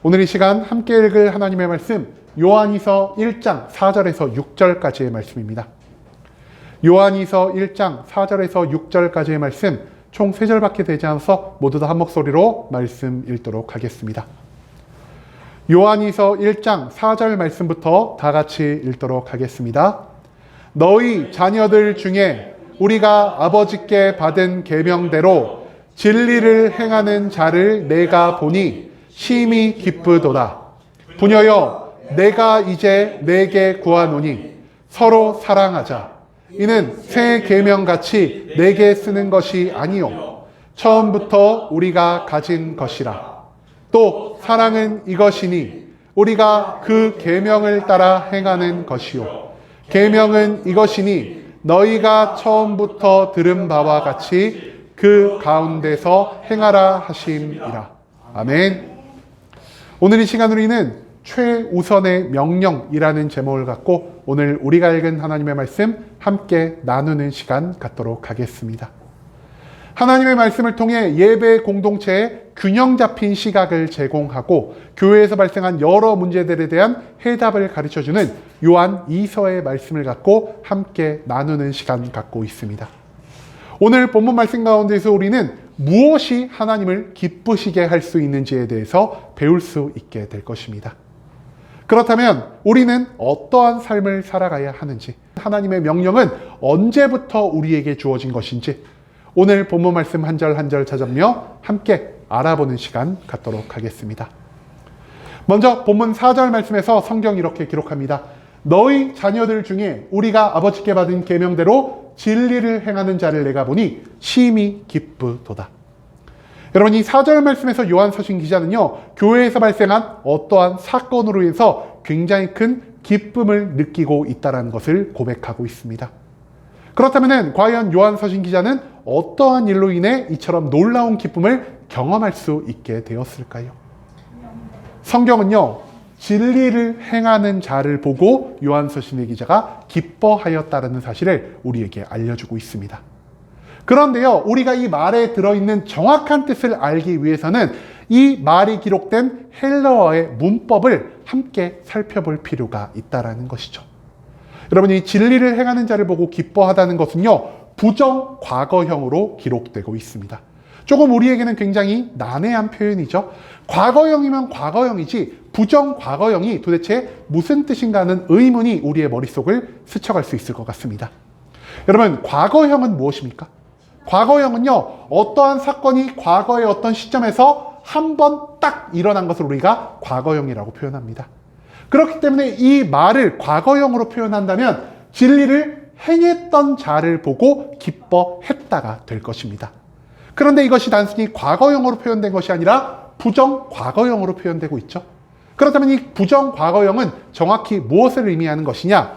오늘 이 시간 함께 읽을 하나님의 말씀, 요한이서 1장 4절에서 6절까지의 말씀입니다. 요한이서 1장 4절에서 6절까지의 말씀, 총 3절밖에 되지 않아서 모두 다 한 목소리로 말씀 읽도록 하겠습니다. 요한이서 1장 4절 말씀부터 다 같이 읽도록 하겠습니다. 너희 자녀들 중에 우리가 아버지께 받은 계명대로 진리를 행하는 자를 내가 보니 심히 기쁘도다. 부녀여, 내가 이제 내게 구하노니 서로 사랑하자. 이는 새 계명같이 내게 쓰는 것이 아니요 처음부터 우리가 가진 것이라. 또 사랑은 이것이니 우리가 그 계명을 따라 행하는 것이요 계명은 이것이니 너희가 처음부터 들은 바와 같이 그 가운데서 행하라 하심이라. 아멘. 오늘 이 시간 우리는 최우선의 명령이라는 제목을 갖고 오늘 우리가 읽은 하나님의 말씀 함께 나누는 시간 갖도록 하겠습니다. 하나님의 말씀을 통해 예배 공동체에 균형 잡힌 시각을 제공하고 교회에서 발생한 여러 문제들에 대한 해답을 가르쳐주는 요한 2서의 말씀을 갖고 함께 나누는 시간 갖고 있습니다. 오늘 본문 말씀 가운데서 우리는 무엇이 하나님을 기쁘시게 할 수 있는지에 대해서 배울 수 있게 될 것입니다. 그렇다면 우리는 어떠한 삶을 살아가야 하는지, 하나님의 명령은 언제부터 우리에게 주어진 것인지 오늘 본문 말씀 한 절 한 절 찾아보며 함께 알아보는 시간 갖도록 하겠습니다. 먼저 본문 4절 말씀에서 성경이 이렇게 기록합니다. 너희 자녀들 중에 우리가 아버지께 받은 계명대로 진리를 행하는 자를 내가 보니 심히 기쁘도다. 여러분, 이 4절 말씀에서 요한 서신 기자는요, 교회에서 발생한 어떠한 사건으로 인해서 굉장히 큰 기쁨을 느끼고 있다는 것을 고백하고 있습니다. 그렇다면 과연 요한 서신 기자는 어떠한 일로 인해 이처럼 놀라운 기쁨을 경험할 수 있게 되었을까요? 성경은요, 진리를 행하는 자를 보고 요한 서신의 기자가 기뻐하였다는 사실을 우리에게 알려주고 있습니다. 그런데요, 우리가 이 말에 들어있는 정확한 뜻을 알기 위해서는 이 말이 기록된 헬라어의 문법을 함께 살펴볼 필요가 있다는 것이죠. 여러분, 이 진리를 행하는 자를 보고 기뻐하다는 것은요, 부정 과거형으로 기록되고 있습니다. 조금 우리에게는 굉장히 난해한 표현이죠. 과거형이면 과거형이지 부정 과거형이 도대체 무슨 뜻인가 하는 의문이 우리의 머릿속을 스쳐갈 수 있을 것 같습니다. 여러분, 과거형은 무엇입니까? 과거형은요, 어떠한 사건이 과거의 어떤 시점에서 한 번 딱 일어난 것을 우리가 과거형이라고 표현합니다. 그렇기 때문에 이 말을 과거형으로 표현한다면 진리를 행했던 자를 보고 기뻐했다가 될 것입니다. 그런데 이것이 단순히 과거형으로 표현된 것이 아니라 부정 과거형으로 표현되고 있죠. 그렇다면 이 부정 과거형은 정확히 무엇을 의미하는 것이냐?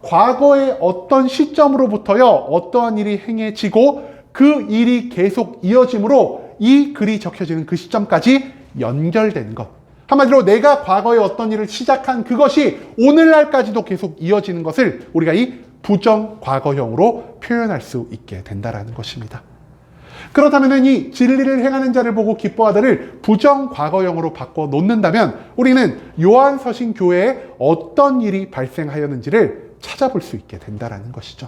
과거의 어떤 시점으로부터요, 어떠한 일이 행해지고 그 일이 계속 이어짐으로 이 글이 적혀지는 그 시점까지 연결된 것. 한마디로 내가 과거에 어떤 일을 시작한 그것이 오늘날까지도 계속 이어지는 것을 우리가 이 부정 과거형으로 표현할 수 있게 된다는 것입니다. 그렇다면 이 진리를 행하는 자를 보고 기뻐하다를 부정 과거형으로 바꿔 놓는다면 우리는 요한 서신 교회에 어떤 일이 발생하였는지를 찾아볼 수 있게 된다는 것이죠.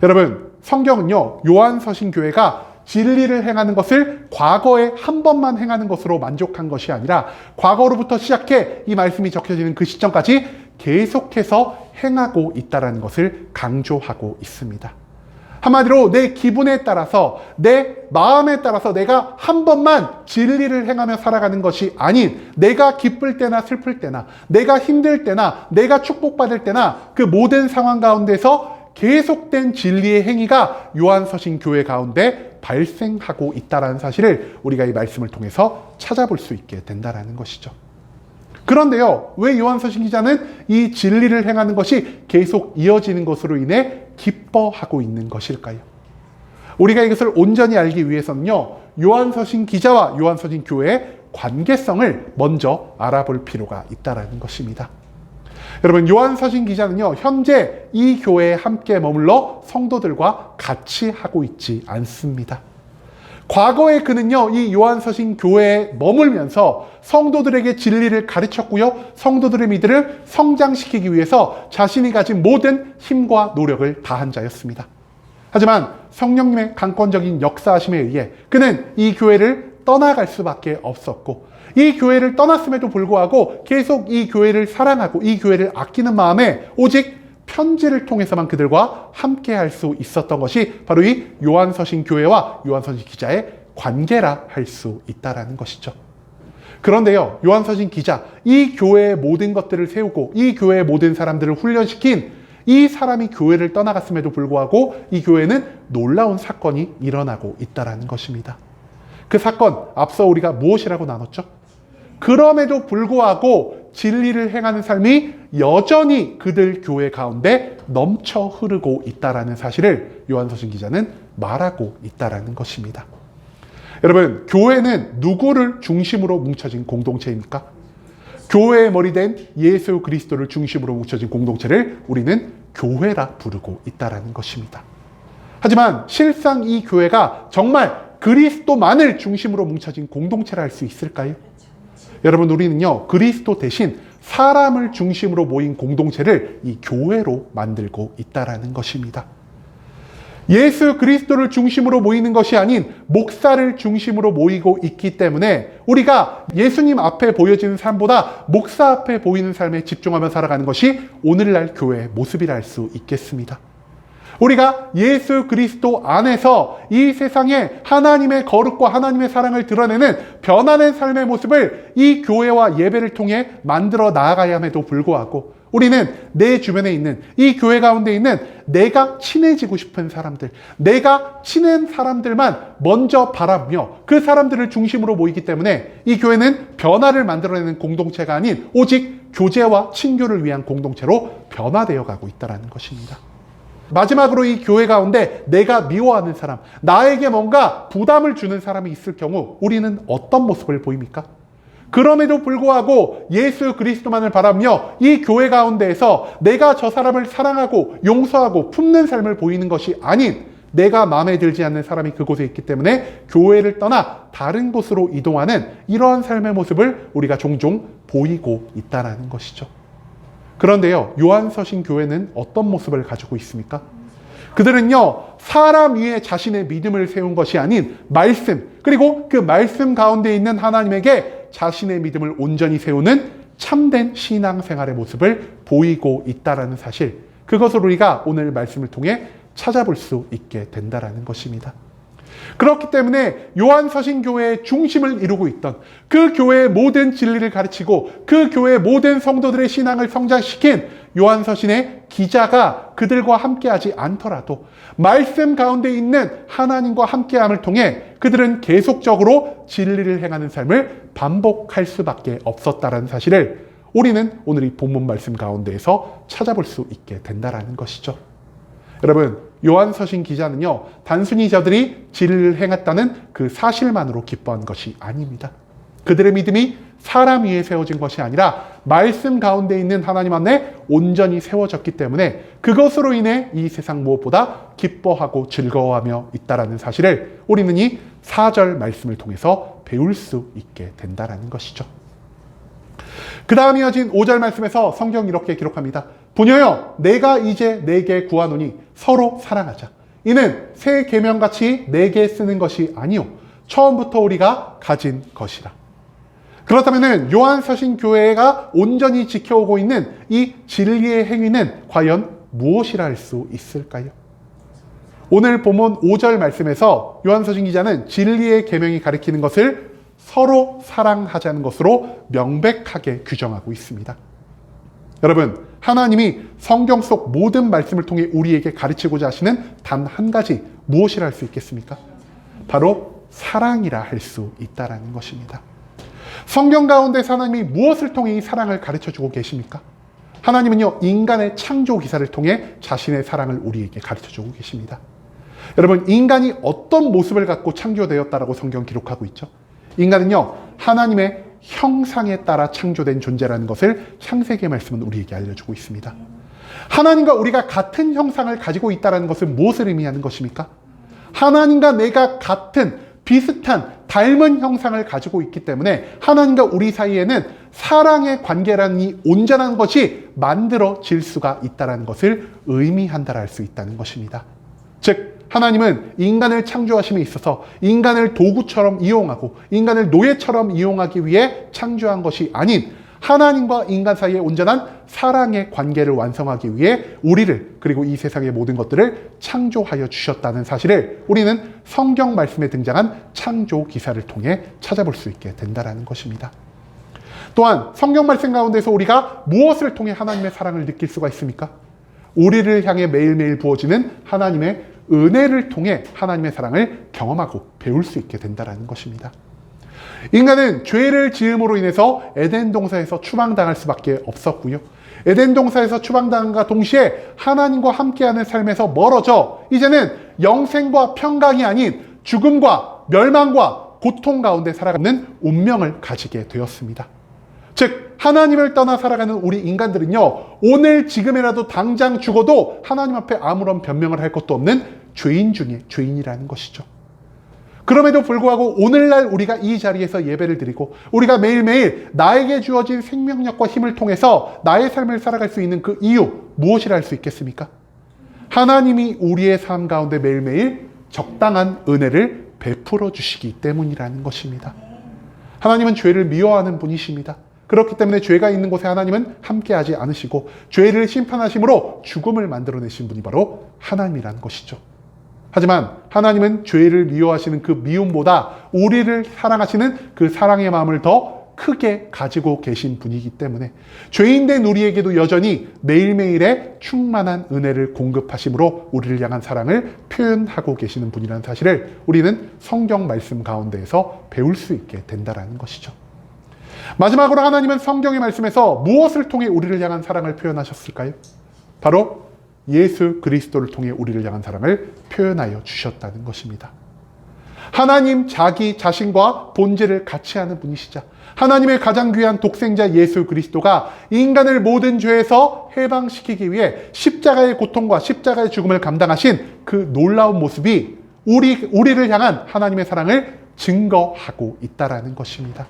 여러분, 성경은요, 요한 서신 교회가 진리를 행하는 것을 과거에 한 번만 행하는 것으로 만족한 것이 아니라 과거로부터 시작해 이 말씀이 적혀지는 그 시점까지 계속해서 행하고 있다는 것을 강조하고 있습니다. 한마디로 내 기분에 따라서, 내 마음에 따라서 내가 한 번만 진리를 행하며 살아가는 것이 아닌 내가 기쁠 때나 슬플 때나 내가 힘들 때나 내가 축복받을 때나 그 모든 상황 가운데서 계속된 진리의 행위가 요한서신 교회 가운데 발생하고 있다는 사실을 우리가 이 말씀을 통해서 찾아볼 수 있게 된다는 것이죠. 그런데요, 왜 요한서신 기자는 이 진리를 행하는 것이 계속 이어지는 것으로 인해 기뻐하고 있는 것일까요? 우리가 이것을 온전히 알기 위해서는요, 요한서신 기자와 요한서신 교회의 관계성을 먼저 알아볼 필요가 있다는 것입니다. 여러분, 요한서신 기자는요, 현재 이 교회에 함께 머물러 성도들과 같이 하고 있지 않습니다. 과거에 그는요, 이 요한서신 교회에 머물면서 성도들에게 진리를 가르쳤고요, 성도들의 믿음을 성장시키기 위해서 자신이 가진 모든 힘과 노력을 다한 자였습니다. 하지만 성령님의 강권적인 역사하심에 의해 그는 이 교회를 떠나갈 수밖에 없었고, 이 교회를 떠났음에도 불구하고 계속 이 교회를 사랑하고 이 교회를 아끼는 마음에 오직 편지를 통해서만 그들과 함께 할 수 있었던 것이 바로 이 요한서신 교회와 요한서신 기자의 관계라 할 수 있다는 것이죠. 그런데요, 요한서신 기자, 이 교회의 모든 것들을 세우고 이 교회의 모든 사람들을 훈련시킨 이 사람이 교회를 떠나갔음에도 불구하고 이 교회는 놀라운 사건이 일어나고 있다는 것입니다. 그 사건, 앞서 우리가 무엇이라고 나눴죠? 그럼에도 불구하고 진리를 행하는 삶이 여전히 그들 교회 가운데 넘쳐 흐르고 있다는 사실을 요한서신 기자는 말하고 있다는 것입니다. 여러분, 교회는 누구를 중심으로 뭉쳐진 공동체입니까? 교회의 머리 된 예수 그리스도를 중심으로 뭉쳐진 공동체를 우리는 교회라 부르고 있다는 것입니다. 하지만 실상 이 교회가 정말 그리스도만을 중심으로 뭉쳐진 공동체라 할 수 있을까요? 여러분, 우리는요, 그리스도 대신 사람을 중심으로 모인 공동체를 이 교회로 만들고 있다는 것입니다. 예수 그리스도를 중심으로 모이는 것이 아닌 목사를 중심으로 모이고 있기 때문에 우리가 예수님 앞에 보여지는 삶보다 목사 앞에 보이는 삶에 집중하며 살아가는 것이 오늘날 교회의 모습이라 할 수 있겠습니다. 우리가 예수 그리스도 안에서 이 세상에 하나님의 거룩과 하나님의 사랑을 드러내는 변화된 삶의 모습을 이 교회와 예배를 통해 만들어 나아가야 함에도 불구하고 우리는 내 주변에 있는 이 교회 가운데 있는 내가 친해지고 싶은 사람들, 내가 친한 사람들만 먼저 바라보며 그 사람들을 중심으로 모이기 때문에 이 교회는 변화를 만들어내는 공동체가 아닌 오직 교제와 친교를 위한 공동체로 변화되어 가고 있다는 것입니다. 마지막으로 이 교회 가운데 내가 미워하는 사람, 나에게 뭔가 부담을 주는 사람이 있을 경우 우리는 어떤 모습을 보입니까? 그럼에도 불구하고 예수 그리스도만을 바라며 이 교회 가운데에서 내가 저 사람을 사랑하고 용서하고 품는 삶을 보이는 것이 아닌 내가 마음에 들지 않는 사람이 그곳에 있기 때문에 교회를 떠나 다른 곳으로 이동하는 이러한 삶의 모습을 우리가 종종 보이고 있다는 것이죠. 그런데요, 요한서신 교회는 어떤 모습을 가지고 있습니까? 그들은요, 사람 위에 자신의 믿음을 세운 것이 아닌 말씀, 그리고 그 말씀 가운데 있는 하나님에게 자신의 믿음을 온전히 세우는 참된 신앙생활의 모습을 보이고 있다는 사실, 그것을 우리가 오늘 말씀을 통해 찾아볼 수 있게 된다는 것입니다. 그렇기 때문에 요한서신 교회의 중심을 이루고 있던 그 교회의 모든 진리를 가르치고 그 교회의 모든 성도들의 신앙을 성장시킨 요한서신의 기자가 그들과 함께하지 않더라도 말씀 가운데 있는 하나님과 함께함을 통해 그들은 계속적으로 진리를 행하는 삶을 반복할 수밖에 없었다는 사실을 우리는 오늘 이 본문 말씀 가운데에서 찾아볼 수 있게 된다는 것이죠. 여러분, 요한서신 기자는요, 단순히 저들이 진리를 행했다는 그 사실만으로 기뻐한 것이 아닙니다. 그들의 믿음이 사람 위에 세워진 것이 아니라 말씀 가운데 있는 하나님 안에 온전히 세워졌기 때문에 그것으로 인해 이 세상 무엇보다 기뻐하고 즐거워하며 있다는 사실을 우리는 이 4절 말씀을 통해서 배울 수 있게 된다는 것이죠. 그 다음 이어진 5절 말씀에서 성경이 이렇게 기록합니다. 부녀여, 내가 이제 내게 구하노니 서로 사랑하자. 이는 새 계명같이 내게 쓰는 것이 아니요 처음부터 우리가 가진 것이라. 그렇다면 요한서신 교회가 온전히 지켜오고 있는 이 진리의 행위는 과연 무엇이라 할 수 있을까요? 오늘 본문 5절 말씀에서 요한서신 기자는 진리의 계명이 가리키는 것을 서로 사랑하자는 것으로 명백하게 규정하고 있습니다. 여러분, 하나님이 성경 속 모든 말씀을 통해 우리에게 가르치고자 하시는 단 한 가지 무엇이라 할 수 있겠습니까? 바로 사랑이라 할 수 있다는 것입니다. 성경 가운데 하나님이 무엇을 통해 이 사랑을 가르쳐주고 계십니까? 하나님은요, 인간의 창조 기사를 통해 자신의 사랑을 우리에게 가르쳐주고 계십니다. 여러분, 인간이 어떤 모습을 갖고 창조되었다라고 성경 기록하고 있죠? 인간은요, 하나님의 형상에 따라 창조된 존재라는 것을 창세기 말씀은 우리에게 알려주고 있습니다. 하나님과 우리가 같은 형상을 가지고 있다는 것은 무엇을 의미하는 것입니까? 하나님과 내가 같은 비슷한 닮은 형상을 가지고 있기 때문에 하나님과 우리 사이에는 사랑의 관계라는 이 온전한 것이 만들어질 수가 있다는 것을 의미한다라 할 수 있다는 것입니다. 즉 하나님은 인간을 창조하심에 있어서 인간을 도구처럼 이용하고 인간을 노예처럼 이용하기 위해 창조한 것이 아닌 하나님과 인간 사이의 온전한 사랑의 관계를 완성하기 위해 우리를 그리고 이 세상의 모든 것들을 창조하여 주셨다는 사실을 우리는 성경 말씀에 등장한 창조 기사를 통해 찾아볼 수 있게 된다는 것입니다. 또한 성경 말씀 가운데서 우리가 무엇을 통해 하나님의 사랑을 느낄 수가 있습니까? 우리를 향해 매일매일 부어지는 하나님의 은혜를 통해 하나님의 사랑을 경험하고 배울 수 있게 된다는 것입니다. 인간은 죄를 지음으로 인해서 에덴 동산에서 추방당할 수밖에 없었고요. 에덴 동산에서 추방당함과 동시에 하나님과 함께하는 삶에서 멀어져 이제는 영생과 평강이 아닌 죽음과 멸망과 고통 가운데 살아가는 운명을 가지게 되었습니다. 즉 하나님을 떠나 살아가는 우리 인간들은요, 오늘 지금이라도 당장 죽어도 하나님 앞에 아무런 변명을 할 것도 없는 죄인 중에 죄인이라는 것이죠. 그럼에도 불구하고 오늘날 우리가 이 자리에서 예배를 드리고 우리가 매일매일 나에게 주어진 생명력과 힘을 통해서 나의 삶을 살아갈 수 있는 그 이유 무엇이라 할 수 있겠습니까? 하나님이 우리의 삶 가운데 매일매일 적당한 은혜를 베풀어 주시기 때문이라는 것입니다. 하나님은 죄를 미워하는 분이십니다. 그렇기 때문에 죄가 있는 곳에 하나님은 함께하지 않으시고 죄를 심판하심으로 죽음을 만들어내신 분이 바로 하나님이라는 것이죠. 하지만 하나님은 죄를 미워하시는 그 미움보다 우리를 사랑하시는 그 사랑의 마음을 더 크게 가지고 계신 분이기 때문에 죄인된 우리에게도 여전히 매일매일의 충만한 은혜를 공급하심으로 우리를 향한 사랑을 표현하고 계시는 분이라는 사실을 우리는 성경 말씀 가운데에서 배울 수 있게 된다는 것이죠. 마지막으로 하나님은 성경의 말씀에서 무엇을 통해 우리를 향한 사랑을 표현하셨을까요? 바로 예수 그리스도를 통해 우리를 향한 사랑을 표현하여 주셨다는 것입니다. 하나님 자기 자신과 본질을 같이 하는 분이시자 하나님의 가장 귀한 독생자 예수 그리스도가 인간을 모든 죄에서 해방시키기 위해 십자가의 고통과 십자가의 죽음을 감당하신 그 놀라운 모습이 우리를 향한 하나님의 사랑을 증거하고 있다는 것입니다.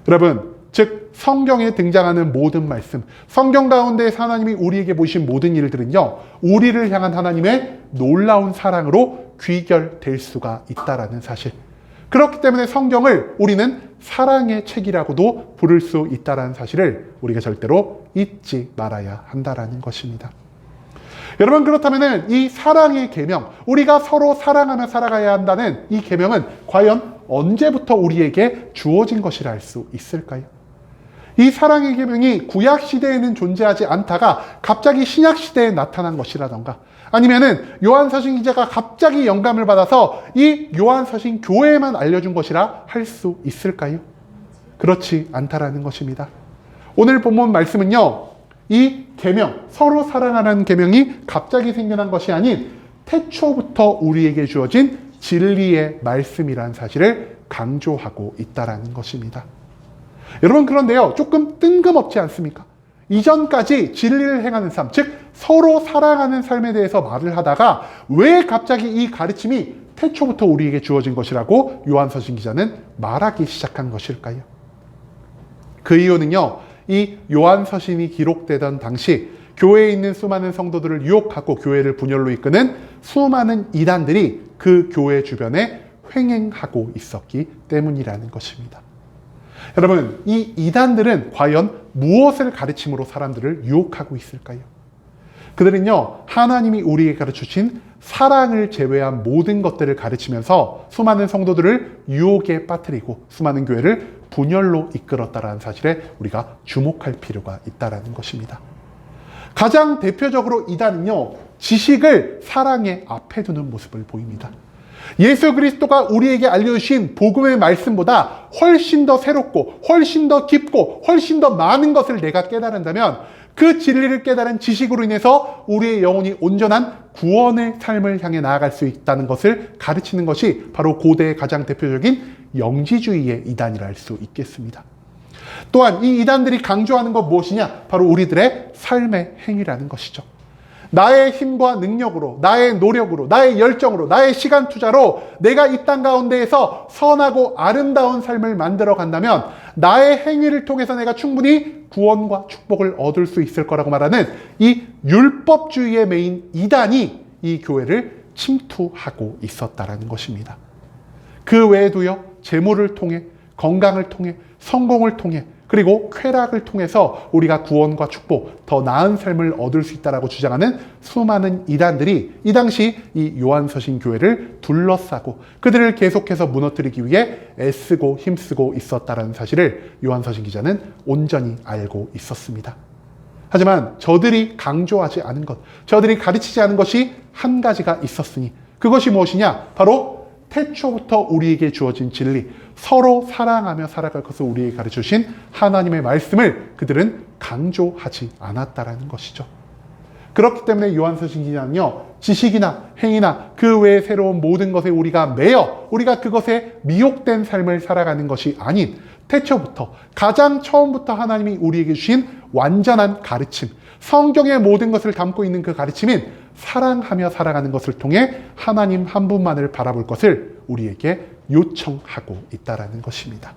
여러분, 즉 성경에 등장하는 모든 말씀, 성경 가운데에서 하나님이 우리에게 보이신 모든 일들은요, 우리를 향한 하나님의 놀라운 사랑으로 귀결될 수가 있다라는 사실. 그렇기 때문에 성경을 우리는 사랑의 책이라고도 부를 수 있다라는 사실을 우리가 절대로 잊지 말아야 한다라는 것입니다. 여러분, 그렇다면 이 사랑의 계명, 우리가 서로 사랑하며 살아가야 한다는 이 계명은 과연 언제부터 우리에게 주어진 것이라 할 수 있을까요? 이 사랑의 계명이 구약 시대에는 존재하지 않다가 갑자기 신약 시대에 나타난 것이라던가 아니면은 요한서신 기자가 갑자기 영감을 받아서 이 요한서신 교회에만 알려준 것이라 할 수 있을까요? 그렇지 않다라는 것입니다. 오늘 본문 말씀은요, 이 계명, 서로 사랑하라는 계명이 갑자기 생겨난 것이 아닌 태초부터 우리에게 주어진 진리의 말씀이라는 사실을 강조하고 있다라는 것입니다. 여러분, 그런데요, 조금 뜬금없지 않습니까? 이전까지 진리를 행하는 삶, 즉 서로 사랑하는 삶에 대해서 말을 하다가 왜 갑자기 이 가르침이 태초부터 우리에게 주어진 것이라고 요한서신 기자는 말하기 시작한 것일까요? 그 이유는요, 이 요한서신이 기록되던 당시 교회에 있는 수많은 성도들을 유혹하고 교회를 분열로 이끄는 수많은 이단들이 그 교회 주변에 횡행하고 있었기 때문이라는 것입니다. 여러분, 이 이단들은 과연 무엇을 가르침으로 사람들을 유혹하고 있을까요? 그들은요, 하나님이 우리에게 가르쳐주신 사랑을 제외한 모든 것들을 가르치면서 수많은 성도들을 유혹에 빠뜨리고 수많은 교회를 분열로 이끌었다는 사실에 우리가 주목할 필요가 있다는 것입니다. 가장 대표적으로 이단은요, 지식을 사랑의 앞에 두는 모습을 보입니다. 예수 그리스도가 우리에게 알려주신 복음의 말씀보다 훨씬 더 새롭고 훨씬 더 깊고 훨씬 더 많은 것을 내가 깨달은다면 그 진리를 깨달은 지식으로 인해서 우리의 영혼이 온전한 구원의 삶을 향해 나아갈 수 있다는 것을 가르치는 것이 바로 고대의 가장 대표적인 영지주의의 이단이라 할 수 있겠습니다. 또한 이 이단들이 강조하는 것 무엇이냐? 바로 우리들의 삶의 행위라는 것이죠. 나의 힘과 능력으로, 나의 노력으로, 나의 열정으로, 나의 시간 투자로 내가 이 땅 가운데에서 선하고 아름다운 삶을 만들어 간다면 나의 행위를 통해서 내가 충분히 구원과 축복을 얻을 수 있을 거라고 말하는 이 율법주의의 메인 이단이 이 교회를 침투하고 있었다라는 것입니다. 그 외에도요, 재물을 통해, 건강을 통해, 성공을 통해, 그리고 쾌락을 통해서 우리가 구원과 축복, 더 나은 삶을 얻을 수 있다라고 주장하는 수많은 이단들이 이 당시 이 요한서신 교회를 둘러싸고 그들을 계속해서 무너뜨리기 위해 애쓰고 힘쓰고 있었다라는 사실을 요한서신 기자는 온전히 알고 있었습니다. 하지만 저들이 강조하지 않은 것, 저들이 가르치지 않은 것이 한 가지가 있었으니 그것이 무엇이냐? 바로 태초부터 우리에게 주어진 진리, 서로 사랑하며 살아갈 것을 우리에게 가르쳐주신 하나님의 말씀을 그들은 강조하지 않았다라는 것이죠. 그렇기 때문에 요한서신 기자는요, 지식이나 행위나 그 외의 새로운 모든 것에 우리가 매여 우리가 그것에 미혹된 삶을 살아가는 것이 아닌 태초부터 가장 처음부터 하나님이 우리에게 주신 완전한 가르침, 성경의 모든 것을 담고 있는 그 가르침인 사랑하며 살아가는 것을 통해 하나님 한 분만을 바라볼 것을 우리에게 요청하고 있다라는 것입니다.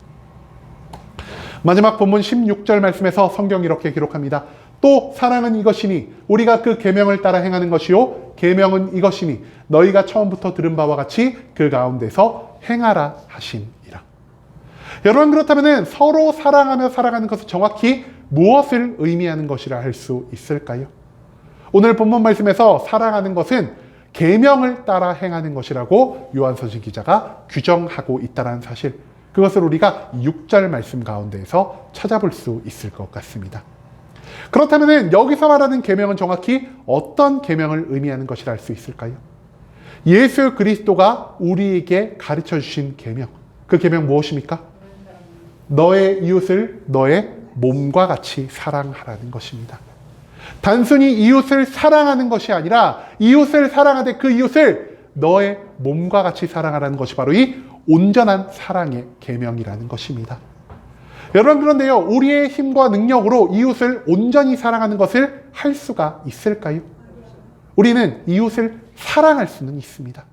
마지막 본문 16절 말씀에서 성경이 이렇게 기록합니다. 또 사랑은 이것이니 우리가 그 계명을 따라 행하는 것이요 계명은 이것이니 너희가 처음부터 들은 바와 같이 그 가운데서 행하라 하심이라. 여러분, 그렇다면 서로 사랑하며 살아가는 것은 정확히 무엇을 의미하는 것이라 할 수 있을까요? 오늘 본문 말씀에서 사랑하는 것은 계명을 따라 행하는 것이라고 요한서신 기자가 규정하고 있다는 사실, 그것을 우리가 6절 말씀 가운데에서 찾아볼 수 있을 것 같습니다. 그렇다면 여기서 말하는 계명은 정확히 어떤 계명을 의미하는 것이라 할 수 있을까요? 예수 그리스도가 우리에게 가르쳐 주신 계명, 그 계명 무엇입니까? 너의 이웃을 너의 몸과 같이 사랑하라는 것입니다. 단순히 이웃을 사랑하는 것이 아니라 이웃을 사랑하되 그 이웃을 너의 몸과 같이 사랑하라는 것이 바로 이 온전한 사랑의 계명이라는 것입니다. 여러분, 그런데요, 우리의 힘과 능력으로 이웃을 온전히 사랑하는 것을 할 수가 있을까요? 우리는 이웃을 사랑할 수는 있습니다.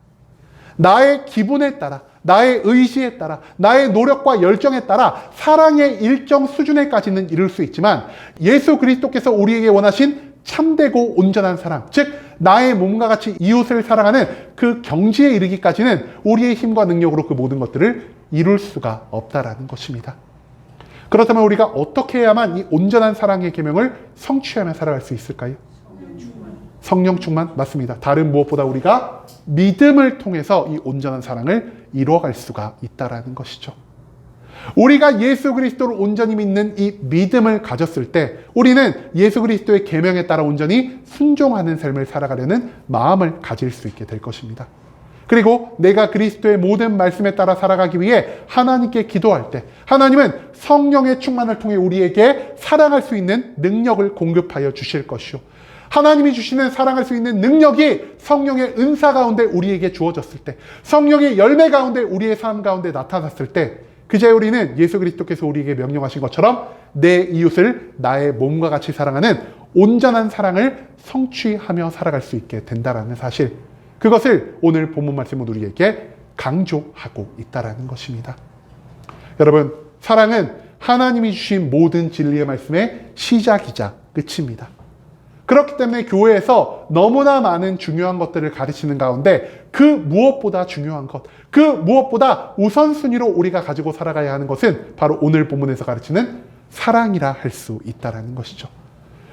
나의 기분에 따라, 나의 의지에 따라, 나의 노력과 열정에 따라 사랑의 일정 수준에까지는 이룰 수 있지만 예수 그리스도께서 우리에게 원하신 참되고 온전한 사랑, 즉 나의 몸과 같이 이웃을 사랑하는 그 경지에 이르기까지는 우리의 힘과 능력으로 그 모든 것들을 이룰 수가 없다라는 것입니다. 그렇다면 우리가 어떻게 해야만 이 온전한 사랑의 계명을 성취하며 살아갈 수 있을까요? 성령 충만, 맞습니다. 다른 무엇보다 우리가 믿음을 통해서 이 온전한 사랑을 이루어갈 수가 있다라는 것이죠. 우리가 예수 그리스도를 온전히 믿는 이 믿음을 가졌을 때 우리는 예수 그리스도의 계명에 따라 온전히 순종하는 삶을 살아가려는 마음을 가질 수 있게 될 것입니다. 그리고 내가 그리스도의 모든 말씀에 따라 살아가기 위해 하나님께 기도할 때 하나님은 성령의 충만을 통해 우리에게 사랑할 수 있는 능력을 공급하여 주실 것이요, 하나님이 주시는 사랑할 수 있는 능력이 성령의 은사 가운데 우리에게 주어졌을 때, 성령의 열매 가운데 우리의 삶 가운데 나타났을 때, 그제 우리는 예수 그리스도께서 우리에게 명령하신 것처럼 내 이웃을 나의 몸과 같이 사랑하는 온전한 사랑을 성취하며 살아갈 수 있게 된다는 사실, 그것을 오늘 본문 말씀은 우리에게 강조하고 있다는 것입니다. 여러분, 사랑은 하나님이 주신 모든 진리의 말씀의 시작이자 끝입니다. 그렇기 때문에 교회에서 너무나 많은 중요한 것들을 가르치는 가운데 그 무엇보다 중요한 것, 그 무엇보다 우선순위로 우리가 가지고 살아가야 하는 것은 바로 오늘 본문에서 가르치는 사랑이라 할 수 있다는 것이죠.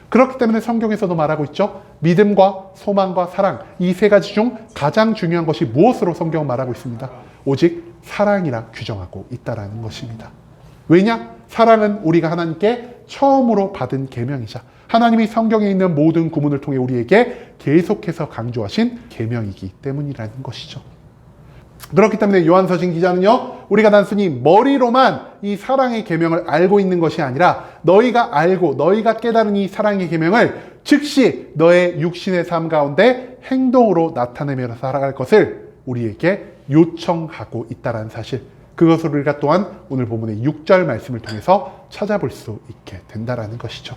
그렇기 때문에 성경에서도 말하고 있죠. 믿음과 소망과 사랑, 이 세 가지 중 가장 중요한 것이 무엇으로 성경은 말하고 있습니다. 오직 사랑이라 규정하고 있다는 것입니다. 왜냐? 사랑은 우리가 하나님께 처음으로 받은 계명이자 하나님이 성경에 있는 모든 구문을 통해 우리에게 계속해서 강조하신 계명이기 때문이라는 것이죠. 그렇기 때문에 요한서신 기자는요, 우리가 단순히 머리로만 이 사랑의 계명을 알고 있는 것이 아니라 너희가 알고 너희가 깨달은 이 사랑의 계명을 즉시 너의 육신의 삶 가운데 행동으로 나타내며 살아갈 것을 우리에게 요청하고 있다는 사실, 그것을 우리가 또한 오늘 본문의 6절 말씀을 통해서 찾아볼 수 있게 된다는 것이죠.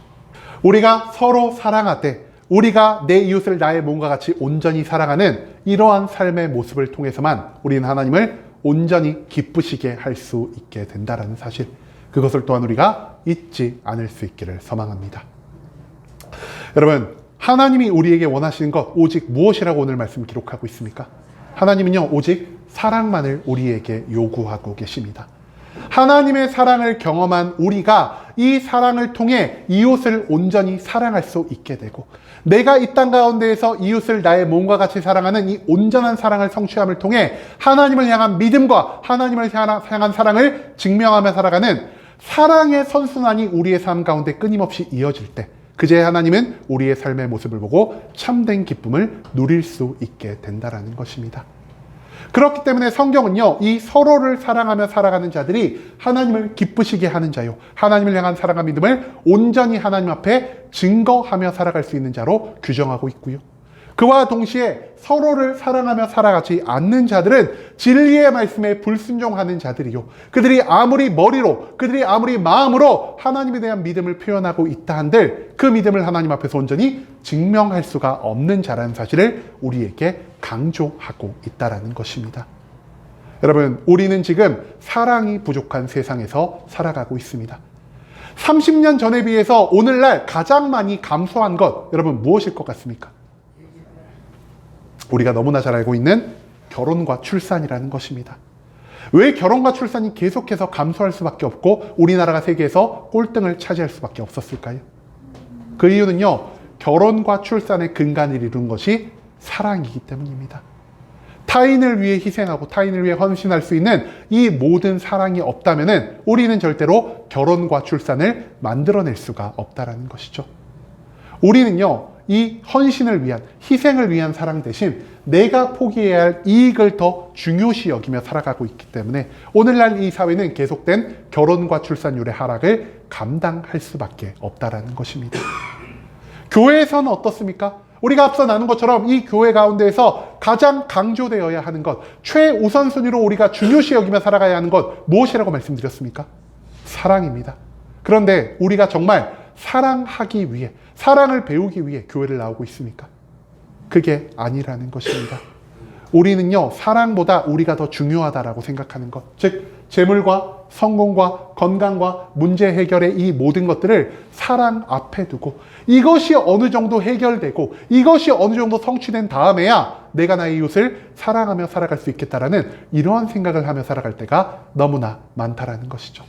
우리가 서로 사랑하되 우리가 내 이웃을 나의 몸과 같이 온전히 사랑하는 이러한 삶의 모습을 통해서만 우리는 하나님을 온전히 기쁘시게 할 수 있게 된다는 사실, 그것을 또한 우리가 잊지 않을 수 있기를 소망합니다. 여러분, 하나님이 우리에게 원하시는 것 오직 무엇이라고 오늘 말씀 기록하고 있습니까? 하나님은요, 오직 사랑만을 우리에게 요구하고 계십니다. 하나님의 사랑을 경험한 우리가 이 사랑을 통해 이웃을 온전히 사랑할 수 있게 되고, 내가 이 땅 가운데에서 이웃을 나의 몸과 같이 사랑하는 이 온전한 사랑을 성취함을 통해 하나님을 향한 믿음과 하나님을 향한 사랑을 증명하며 살아가는 사랑의 선순환이 우리의 삶 가운데 끊임없이 이어질 때, 그제야 하나님은 우리의 삶의 모습을 보고 참된 기쁨을 누릴 수 있게 된다는 것입니다. 그렇기 때문에 성경은요, 이 서로를 사랑하며 살아가는 자들이 하나님을 기쁘시게 하는 자요, 하나님을 향한 사랑과 믿음을 온전히 하나님 앞에 증거하며 살아갈 수 있는 자로 규정하고 있고요. 그와 동시에 서로를 사랑하며 살아가지 않는 자들은 진리의 말씀에 불순종하는 자들이요, 그들이 아무리 머리로, 그들이 아무리 마음으로 하나님에 대한 믿음을 표현하고 있다 한들 그 믿음을 하나님 앞에서 온전히 증명할 수가 없는 자라는 사실을 우리에게 강조하고 있다는 것입니다. 여러분, 우리는 지금 사랑이 부족한 세상에서 살아가고 있습니다. 30년 전에 비해서 오늘날 가장 많이 감소한 것, 여러분 무엇일 것 같습니까? 우리가 너무나 잘 알고 있는 결혼과 출산이라는 것입니다. 왜 결혼과 출산이 계속해서 감소할 수밖에 없고 우리나라가 세계에서 꼴등을 차지할 수밖에 없었을까요? 그 이유는요, 결혼과 출산의 근간을 이룬 것이 사랑이기 때문입니다. 타인을 위해 희생하고 타인을 위해 헌신할 수 있는 이 모든 사랑이 없다면 우리는 절대로 결혼과 출산을 만들어낼 수가 없다는 것이죠. 우리는요, 이 헌신을 위한, 희생을 위한 사랑 대신 내가 포기해야 할 이익을 더 중요시 여기며 살아가고 있기 때문에 오늘날 이 사회는 계속된 결혼과 출산율의 하락을 감당할 수밖에 없다는 것입니다. 교회에서는 어떻습니까? 우리가 앞서 나눈 것처럼 이 교회 가운데에서 가장 강조되어야 하는 것, 최우선순위로 우리가 중요시 여기며 살아가야 하는 것 무엇이라고 말씀드렸습니까? 사랑입니다. 그런데 우리가 정말 사랑하기 위해, 사랑을 배우기 위해 교회를 나오고 있습니까? 그게 아니라는 것입니다. 우리는요, 사랑보다 우리가 더 중요하다라고 생각하는 것, 즉 재물과 성공과 건강과 문제 해결의 이 모든 것들을 사랑 앞에 두고 이것이 어느 정도 해결되고 이것이 어느 정도 성취된 다음에야 내가 나의 이웃을 사랑하며 살아갈 수 있겠다라는 이러한 생각을 하며 살아갈 때가 너무나 많다라는 것이죠.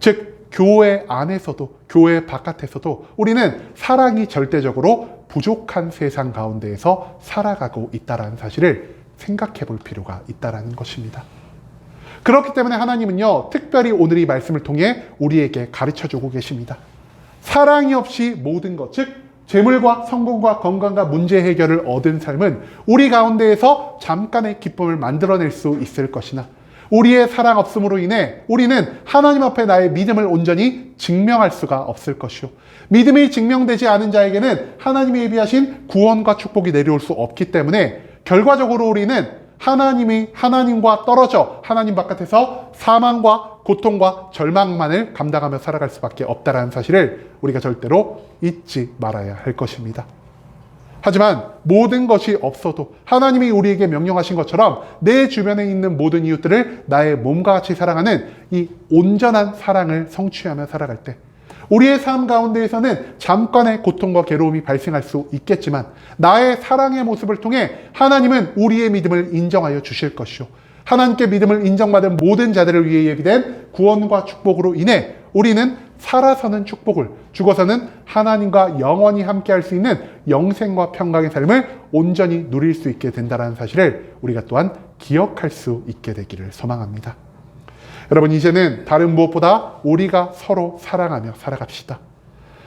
즉 교회 안에서도 교회 바깥에서도 우리는 사랑이 절대적으로 부족한 세상 가운데에서 살아가고 있다는 사실을 생각해 볼 필요가 있다는 것입니다. 그렇기 때문에 하나님은요, 특별히 오늘 이 말씀을 통해 우리에게 가르쳐주고 계십니다. 사랑이 없이 모든 것, 즉 재물과 성공과 건강과 문제 해결을 얻은 삶은 우리 가운데에서 잠깐의 기쁨을 만들어낼 수 있을 것이나 우리의 사랑 없음으로 인해 우리는 하나님 앞에 나의 믿음을 온전히 증명할 수가 없을 것이요, 믿음이 증명되지 않은 자에게는 하나님이 예비하신 구원과 축복이 내려올 수 없기 때문에 결과적으로 우리는 하나님과 떨어져 하나님 바깥에서 사망과 고통과 절망만을 감당하며 살아갈 수밖에 없다는 사실을 우리가 절대로 잊지 말아야 할 것입니다. 하지만 모든 것이 없어도 하나님이 우리에게 명령하신 것처럼 내 주변에 있는 모든 이웃들을 나의 몸과 같이 사랑하는 이 온전한 사랑을 성취하며 살아갈 때 우리의 삶 가운데에서는 잠깐의 고통과 괴로움이 발생할 수 있겠지만 나의 사랑의 모습을 통해 하나님은 우리의 믿음을 인정하여 주실 것이요, 하나님께 믿음을 인정받은 모든 자들을 위해 예비된 구원과 축복으로 인해 우리는 살아서는 축복을, 죽어서는 하나님과 영원히 함께할 수 있는 영생과 평강의 삶을 온전히 누릴 수 있게 된다는 사실을 우리가 또한 기억할 수 있게 되기를 소망합니다. 여러분, 이제는 다른 무엇보다 우리가 서로 사랑하며 살아갑시다.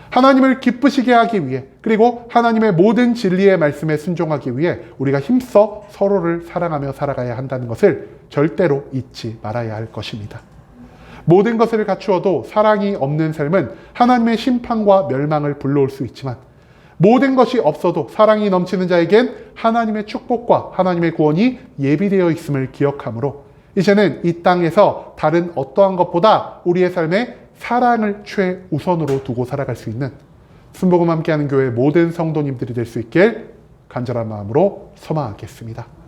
하나님을 기쁘시게 하기 위해, 그리고 하나님의 모든 진리의 말씀에 순종하기 위해 우리가 힘써 서로를 사랑하며 살아가야 한다는 것을 절대로 잊지 말아야 할 것입니다. 모든 것을 갖추어도 사랑이 없는 삶은 하나님의 심판과 멸망을 불러올 수 있지만 모든 것이 없어도 사랑이 넘치는 자에겐 하나님의 축복과 하나님의 구원이 예비되어 있음을 기억하므로 이제는 이 땅에서 다른 어떠한 것보다 우리의 삶에 사랑을 최우선으로 두고 살아갈 수 있는 순복음 함께하는 교회 모든 성도님들이 될 수 있길 간절한 마음으로 소망하겠습니다.